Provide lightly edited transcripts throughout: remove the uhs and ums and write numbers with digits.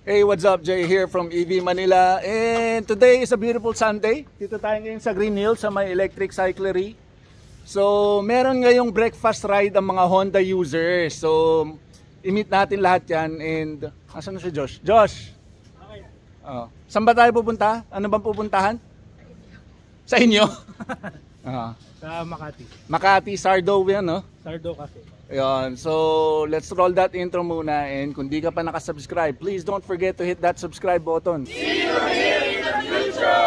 Hey, what's up? Jay here from EV Manila. And today is a beautiful Sunday. Dito tayo ngayon sa Green Hills sa may electric cyclery. So, meron ngayong breakfast ride ang mga Honda users. So, i-meet natin lahat yan. And, asan na si Josh? Josh! Okay. Saan ba tayo pupunta? Ano bang pupuntahan? Sa inyo? Sa Makati. Makati, Sardo yan, no? Sardo Cafe. Ayan. So, let's roll that intro muna. And kung di ka pa nakasubscribe, please don't forget to hit that subscribe button. See you here in the future!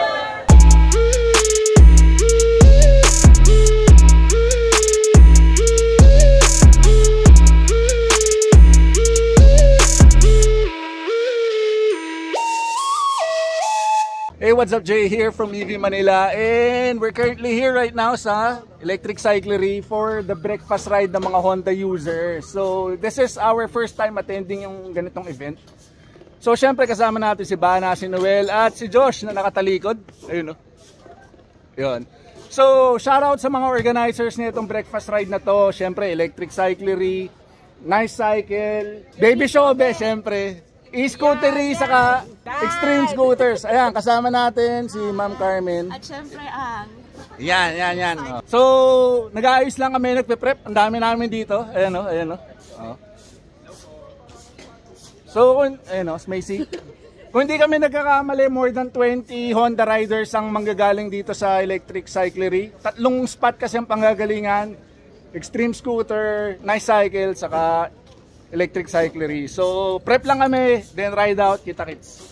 Hey, what's up? Jay here from EV Manila, and we're currently here right now sa electric cyclery for the breakfast ride ng mga Honda users. So this is our first time attending yung ganitong event. So syempre kasama natin si Bana, si Noel at si Josh na nakatalikod. Ayun, no? Yun. So shoutout sa mga organizers nitong breakfast ride na to. Syempre electric cyclery, Nice Cycle, Baby Shobe, syempre e-scootery, saka extreme scooters. Ayan, kasama natin si Ma'am Carmen. At syempre ang... Yan. So, nag-aayos lang kami, nagpe-prep. Ang dami namin dito. Ayan o, ayan o. So, ayan o, Macy. Kung hindi kami nagkakamali, more than 20 Honda riders ang manggagaling dito sa electric cyclery. 3 spot kasi ang panggagalingan. Extreme scooter, Nice Cycle, saka electric cyclery. So, prep lang kami, then ride out, kita-kits.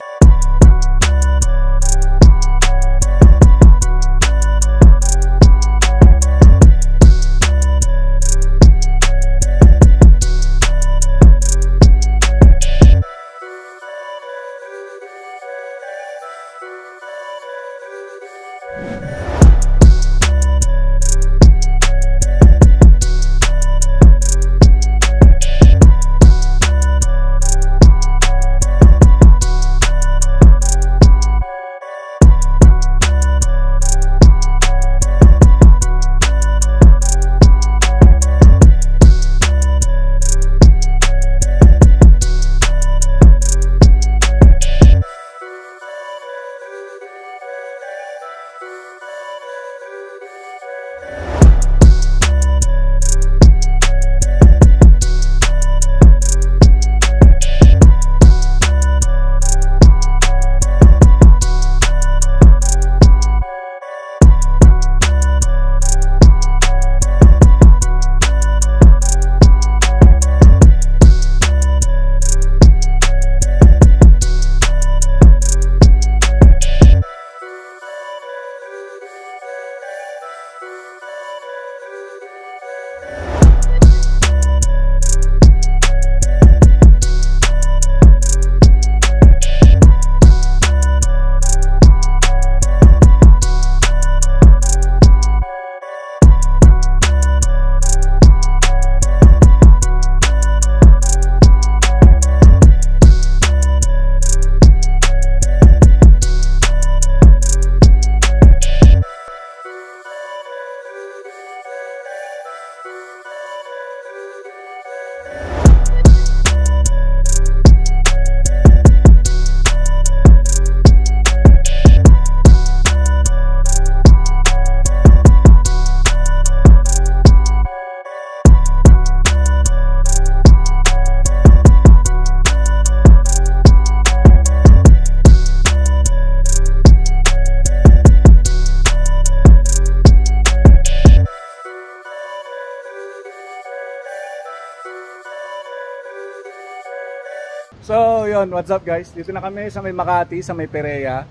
So, yun, what's up guys? Dito na kami sa may Makati, sa may Perea.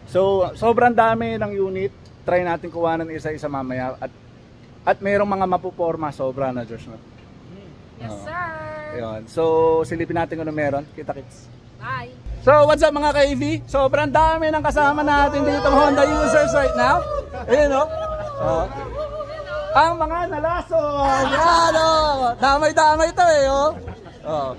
So, sobrang dami ng unit. Try natin kuhanan isa-isa mamaya. At mayroong mga mapuporma, sobra na, Josh. No? Yes, sir! Yun. So, silipin natin kung ano meron. Kita-kits. Bye! So, what's up mga ka-EV? Sobrang dami ng kasama natin dito Honda users right now. Ayun, no? Ang mga nalaso! Yan, oh! Damay-damay ito eh, oh!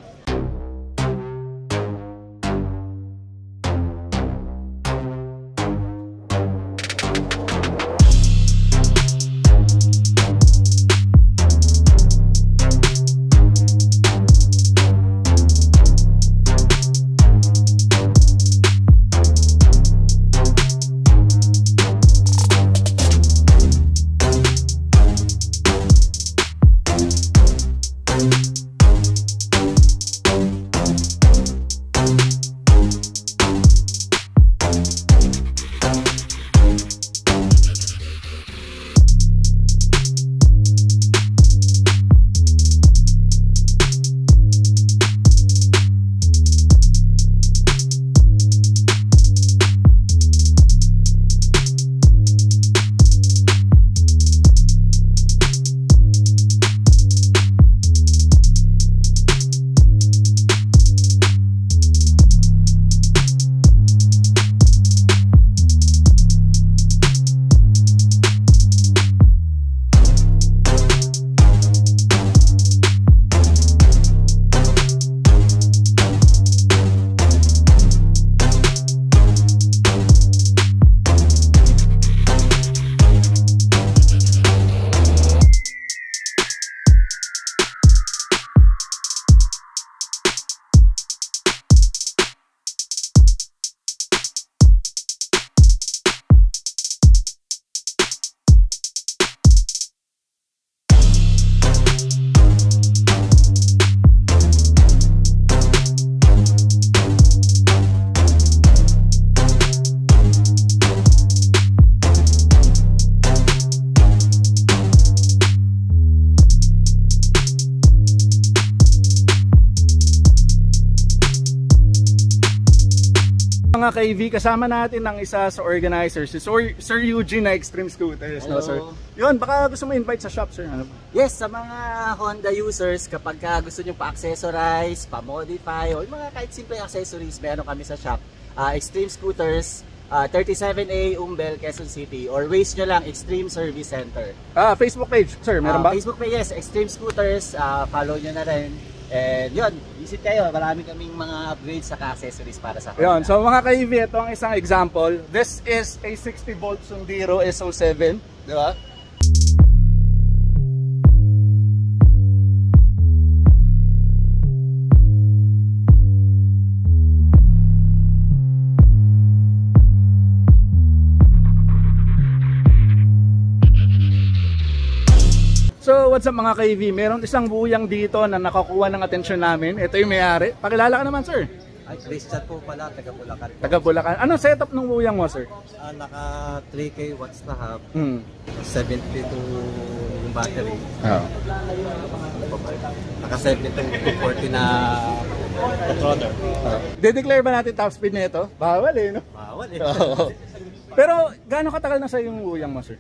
Mga ka-EV, kasama natin ng isa sa organizers, si Sir Eugene na Extreme Scooters. No, sir? Yun, baka gusto mo invite sa shop, sir? Ano? Yes, sa mga Honda users, kapag gusto nyo pa-accessorize, pa-modify, o yung mga kahit simple accessories, meron kami sa shop. Extreme Scooters, 37A Umbel, Quezon City, or waste nyo lang, Extreme Service Center. Facebook page, sir, meron ba? Facebook page, yes, Extreme Scooters, follow nyo na rin. And yun, visit kayo, marami kaming mga upgrades sa accessories para sa Honda. Yun, so mga ka-EV, ito ang isang example. This is a 60 volt Sundero SO7, di ba? So what's up mga ka-EV, meron isang buyang dito na nakakuha ng atensyon namin. Ito yung may-ari. Pakilala ka naman, sir. Ay, Christian po pala, taga Bulacan. Taga Bulacan. Anong setup ng buyang mo, sir? Naka 3K watts na hub, Hmm. 72 yung battery. Oh. Naka 72 240 na controller. De-declare ba natin top speed na ito? Bawal eh, no? Bawal eh. Oo. Pero gaano katagal na sa yung buyang mo, sir?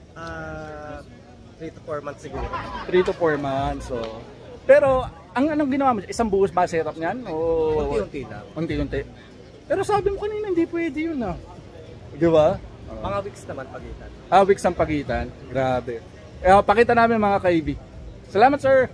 3 to 4 months siguro. 3 to 4 months. So. Pero anong ginawa mo? Isang buhos ba setup niyan? O Unti-unti lang. unti-unti. Pero sabi mo kanina hindi pwede yun, ah. Di ba? Mga weeks naman pagitan. Weeks ang pagitan. Grabe. Pakita namin mga ka-EV. Salamat, sir.